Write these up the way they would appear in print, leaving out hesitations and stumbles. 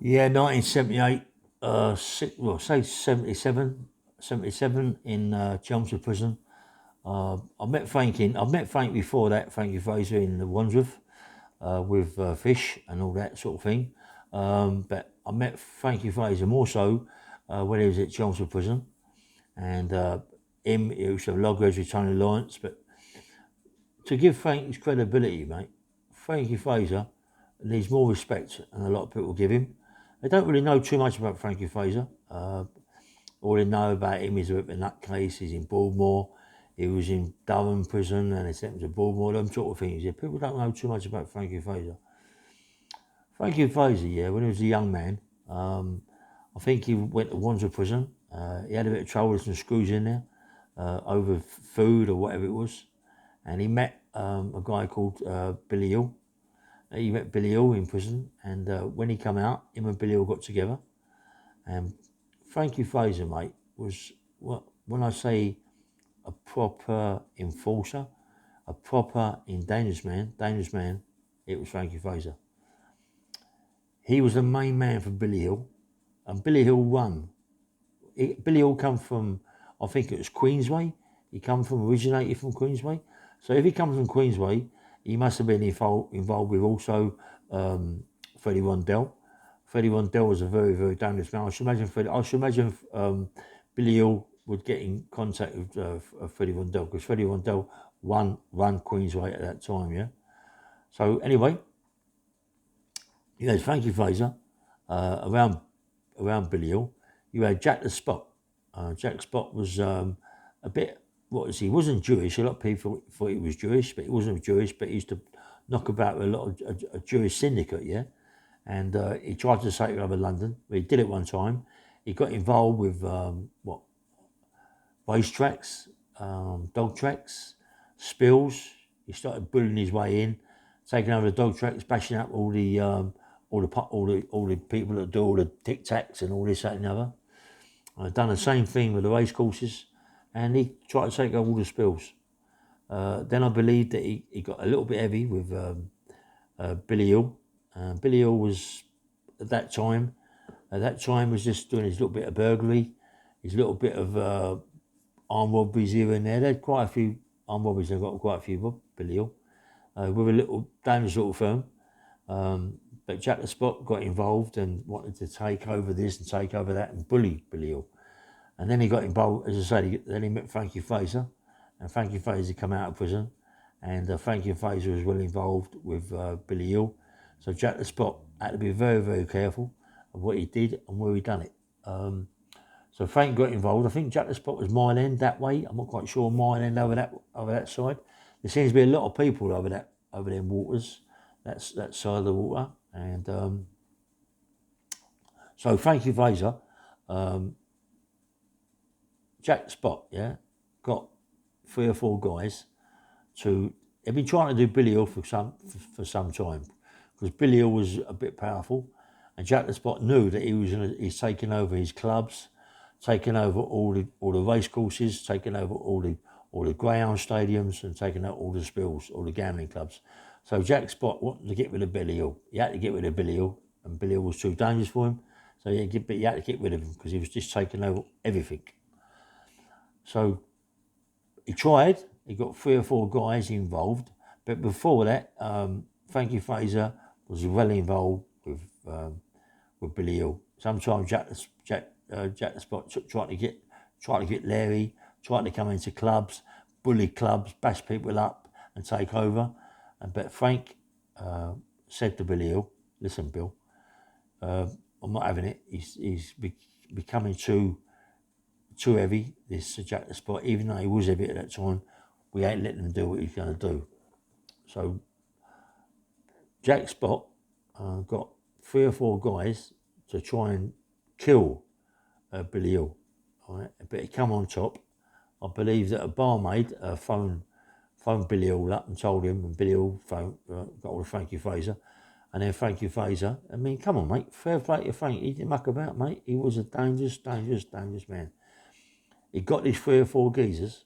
Yeah, 1978, well, say 77 in Chelmsford Prison. I met Frank before that, Frankie Fraser in Wandsworth with fish and all that sort of thing. But I met Frankie Fraser more so when he was at Chelmsford Prison. And he was a loggerheads with Tony Lawrence. But to give Frank his credibility, mate, Frankie Fraser needs more respect than a lot of people give him. They don't really know too much about Frankie Fraser. All they know about him is a bit of a nutcase. He's in Baltimore. He was in Durham prison and they sent him to Baltimore, them sort of things. Yeah, people don't know too much about Frankie Fraser. Frankie Fraser, yeah, when he was a young man, I think he went to Wandsworth prison. He had a bit of trouble with some screws in there over food or whatever it was. And he met a guy called Billy Hill. He met Billy Hill in prison. And when he come out, him and Billy Hill got together. And Frankie Fraser, mate, was, when I say a proper enforcer, a proper dangerous man, it was Frankie Fraser. He was the main man for Billy Hill, and Billy Hill won. Billy Hill come from, I think it was Queensway. He originated from Queensway. So if he comes from Queensway, he must have been involved with also Freddie Rondell. Freddie Rondell was a very, very dangerous man. I should imagine Billy Hill would get in contact with Freddie Rondell because Freddie Rondell ran Queensway at that time, yeah. So anyway, you had Frankie Fraser around Billy Hill. You had Jack the Spot. Jack Spot was a bit, he wasn't Jewish. A lot of people thought he was Jewish, but he wasn't Jewish. But he used to knock about with a lot of a Jewish syndicate, yeah. And he tried to take it over London. But he did it one time. He got involved with racetracks, dog tracks, spills. He started bullying his way in, taking over the dog tracks, bashing up all the people that do all the tic tacs and all this, that, and the other. I've done the same thing with the race courses, and he tried to take over all the spills. Then I believe that he got a little bit heavy with Billy Hill. Billy Hill was at that time was just doing his little bit of burglary, his little bit of armed robberies here and there. They had quite a few armed robberies. They've got quite a few, Billy Hill, with a little dangerous little firm. But Jack the Spot got involved and wanted to take over this and take over that and bully Billy Hill. And then he got involved, as I say, then he met Frankie Fraser. And Frankie Fraser come out of prison. And Frankie Fraser was well involved with Billy Hill. So Jack the Spot had to be very, very careful of what he did and where he done it. So Frank got involved. I think Jack the Spot was Mile End that way. I'm not quite sure Mile End over that side. There seems to be a lot of people over them waters, that side of the water. And so Frankie Fraser, Jack the Spot, yeah, got 3 or 4 guys they've been trying to do Billy Hill for some time because Billy Hill was a bit powerful, and Jack the Spot knew that he's taking over his clubs, taking over all the race courses, taking over all the greyhound stadiums, and taking out all the spills, all the gambling clubs. So Jack Spot wanted to get rid of Billy Hill. He had to get rid of Billy Hill, and Billy Hill was too dangerous for him. So he had to get rid of him because he was just taking over everything. So he tried. He got 3 or 4 guys involved, but before that, Frankie Fraser was well involved with Billy Hill. Sometimes Jack the Spot tried to get Larry, tried to come into clubs, bully clubs, bash people up, and take over. But Frank said to Billy Hill, "Listen, Bill, I'm not having it. He's becoming too heavy, this Jack the Spot. Even though he was heavy at that time, we ain't letting him do what he's going to do." So Jack Spot got 3 or 4 guys to try and kill Billy Hill. Right? But he come on top. I believe that a barmaid phoned Billy Hill up and told him, and Billy Hill got hold of Frankie Fraser. And then Frankie Fraser, I mean, come on, mate, fair play to Frank. He didn't muck about, mate. He was a dangerous man. He got these 3 or 4 geezers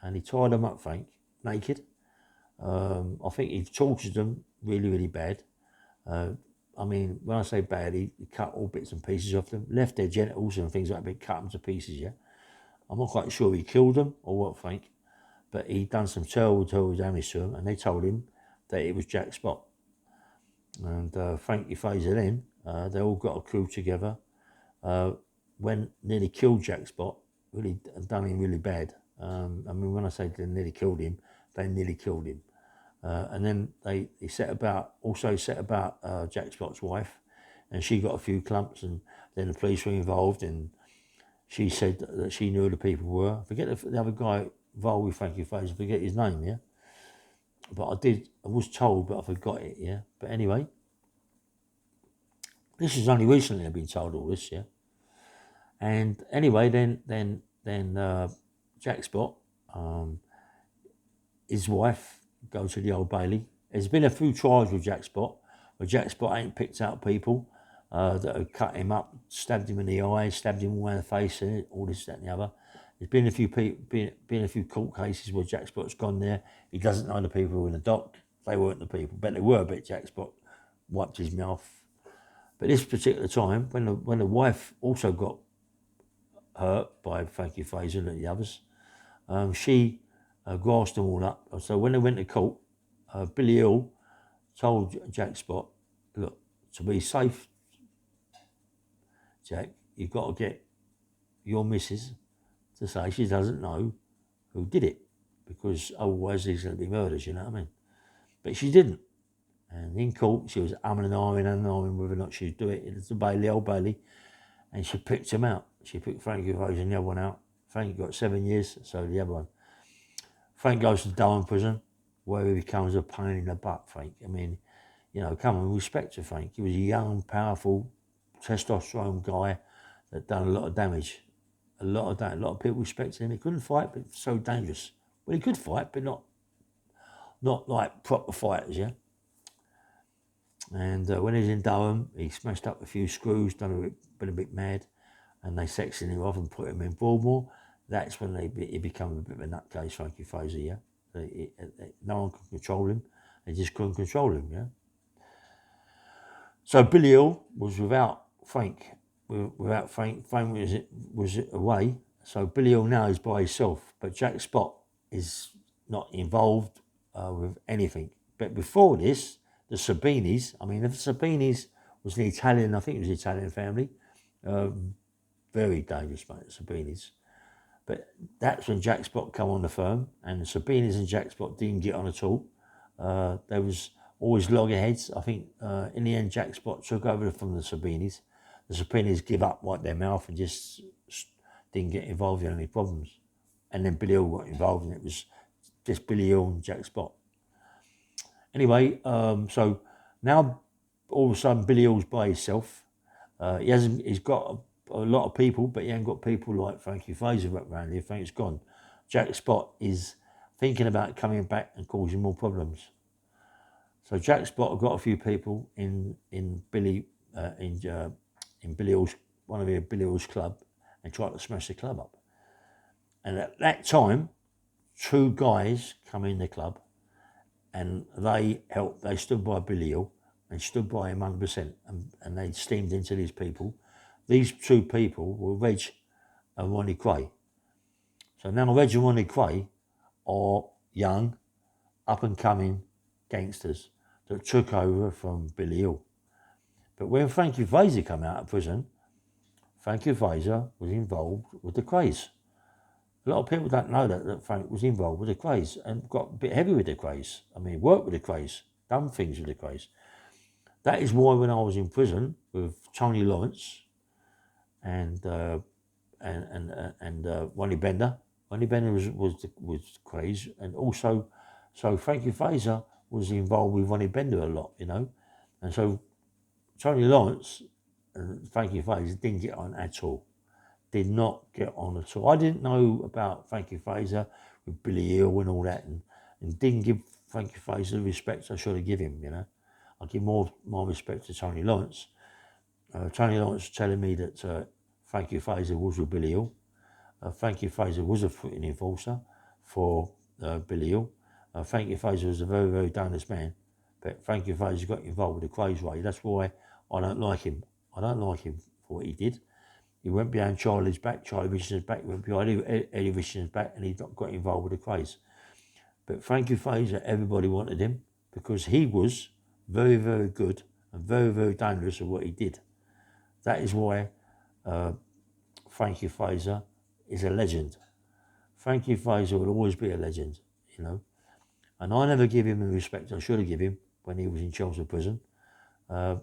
and he tied them up, Frank, naked. I think he tortured them really, really bad. I mean, when I say bad, he cut all bits and pieces off them, left their genitals and things like that, cut them to pieces, yeah? I'm not quite sure he killed them or what, Frank, but he done some terrible damage to them, and they told him that it was Jack Spot. And Frankie Frazer then, they all got a crew together, when nearly killed Jack Spot, really done him really bad. I mean, when I say they nearly killed him, they nearly killed him. And then they set about Jack Spot's wife, and she got a few clumps, and then the police were involved, and she said that she knew who the people were. I forget the other guy involved with Frankie Frazer, I forget his name, yeah? But I was told, but I forgot it, yeah? But anyway, this is only recently I've been told all this, yeah? And anyway, then Jack Spot, his wife, go to the Old Bailey. There's been a few trials with Jack Spot, where Jack Spot ain't picked out people that have cut him up, stabbed him in the eye, stabbed him all in the face, and all this, that, and the other. There's been a few court cases where Jack Spot's gone there. He doesn't know the people who were in the dock. They weren't the people, but they were. But Jack Spot wiped his mouth. But this particular time, when the wife also got hurt by Frankie Frazer and the others, she grassed them all up. So when they went to court, Billy Hill told Jack Spot, look, to be safe, Jack, you've got to get your missus to say she doesn't know who did it, because otherwise there's going to be murders, you know what I mean? But she didn't. And in court, she was umming and ahhing whether or not she'd do it. It's the Old Bailey, and she picked him out. She picked Frankie Frazer and the other one out. Frankie got 7 years, so the other one. Frank goes to Durham prison, where he becomes a pain in the butt, Frank. I mean, you know, come on, respect to Frank. He was a young, powerful, testosterone guy that done a lot of damage. A lot of people respected him. He couldn't fight, but so dangerous. Well, he could fight, but not like proper fighters, yeah? And when he was in Durham, he smashed up a few screws, been a bit mad, and they sectioned him off and put him in Broadmoor. That's when he became a bit of a nutcase, Frankie Frazer, yeah? No one could control him. They just couldn't control him, yeah? So Billy Hill was without Frank. Frank was away. So Billy Hill now is by himself. But Jack Spot is not involved with anything. But before this, the Sabinis, I mean, the Sabinis was an Italian, I think it was an Italian family. Very dangerous, mate, the Sabinis. But that's when Jack Spot come on the firm, and the Sabinis and Jack Spot didn't get on at all. There was always loggerheads. I think in the end, Jack Spot took over from the Sabinis. The Sabinis give up, wiped their mouth, and just didn't get involved in any problems. And then Billy Hill got involved, and it was just Billy Hill and Jack Spot. Anyway, so now all of a sudden Billy Hill's by himself. He's got a lot of people, but he ain't got people like Frankie Frazer around here. Frank's gone. Jack Spot is thinking about coming back and causing more problems. So Jack Spot got a few people in Billy Hill's, one of Billy Hill's club, and tried to smash the club up. And at that time, 2 guys come in the club, and they stood by Billy Hill and stood by him 100%, and they steamed into these people. These 2 people were Reg and Ronnie Kray. So now Reg and Ronnie Kray are young, up-and-coming gangsters that took over from Billy Hill. But when Frankie Frazer came out of prison, Frankie Frazer was involved with the Krays. A lot of people don't know that Frank was involved with the Krays and got a bit heavy with the Krays. I mean, worked with the Krays, done things with the Krays. That is why when I was in prison with Tony Lawrence and Ronnie Bender was Krays, and also so Frankie Frazer was involved with Ronnie Bender a lot, you know, and so Tony Lawrence and Frankie Frazer didn't get on at all. Did not get on at all. I didn't know about Frankie Frazer with Billy Hill and all that, and didn't give Frankie Frazer the respect I should have given him, you know. I give more respect to Tony Lawrence. Tony Lawrence telling me that Frankie Frazer was with Billy Hill. Frankie Frazer was a footing enforcer for Billy Hill. Frankie Frazer was a very, very dangerous man, but Frankie Frazer got involved with the Krays way. That's why I don't like him. I don't like him for what he did. He went behind Charlie Richardson's back, he went behind Eddie Richardson's back, and he got involved with the Krays. But Frankie Frazer, everybody wanted him because he was very, very good and very, very dangerous at what he did. That is why Frankie Frazer is a legend. Frankie Frazer will always be a legend, you know. And I never give him the respect I should have given him when he was in Chelmsford Prison. Now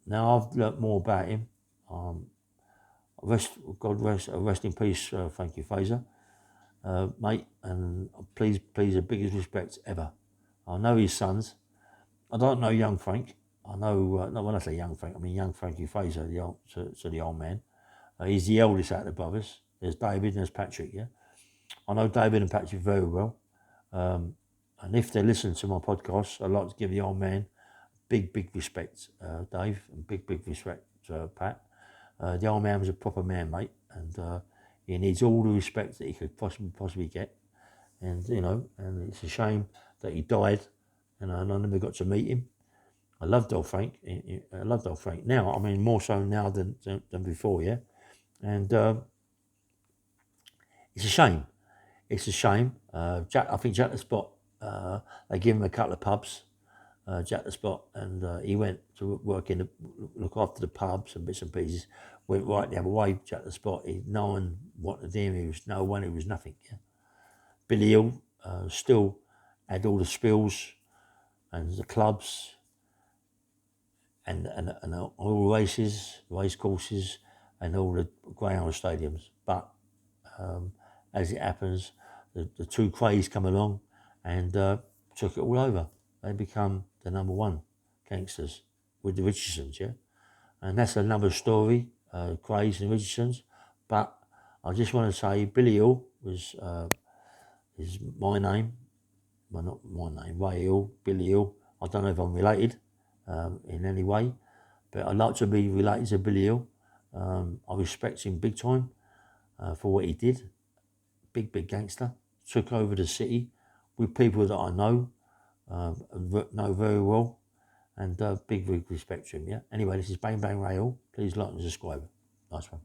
I've learnt more about him. Rest in peace, Frankie Frazer, mate. And please, the biggest respect ever. I know his sons. I don't know young Frank. I know, not when I say young Frank, I mean young Frankie Frazer, the old man. He's the eldest out of the brothers. There's David and there's Patrick, yeah. I know David and Patrick very well. And if they listen to my podcast, I'd like to give the old man big respect, Dave, and big respect, Pat. The old man was a proper man, mate, and he needs all the respect that he could possibly get. And, you know, and it's a shame that he died, and I never got to meet him. I loved old Frank. I loved old Frank. Now, I mean, more so now than before, yeah. And it's a shame. It's a shame. I think Jack the Spot, they gave him a couple of pubs, Jack the Spot, and he went to work look after the pubs and bits and pieces. Went right the other way, Jack the Spot. No one wanted him. He was no one. He was nothing. Yeah. Billy Hill still had all the spills and the clubs and all the races, race courses, and all the greyhound stadiums. But as it happens, the two Krays come along and took it all over. They become the number one gangsters with the Richardsons, yeah? And that's another story, Krays and Richardsons. But I just want to say Billy Hill is my name. Well, not my name, Ray Hill, Billy Hill. I don't know if I'm related in any way, but I'd like to be related to Billy Hill. I respect him big time for what he did. Big gangster. Took over the city with people that I know very well, and big respect to him, yeah? Anyway, this is Bang Bang Ray Hill. Please like and subscribe. Nice one.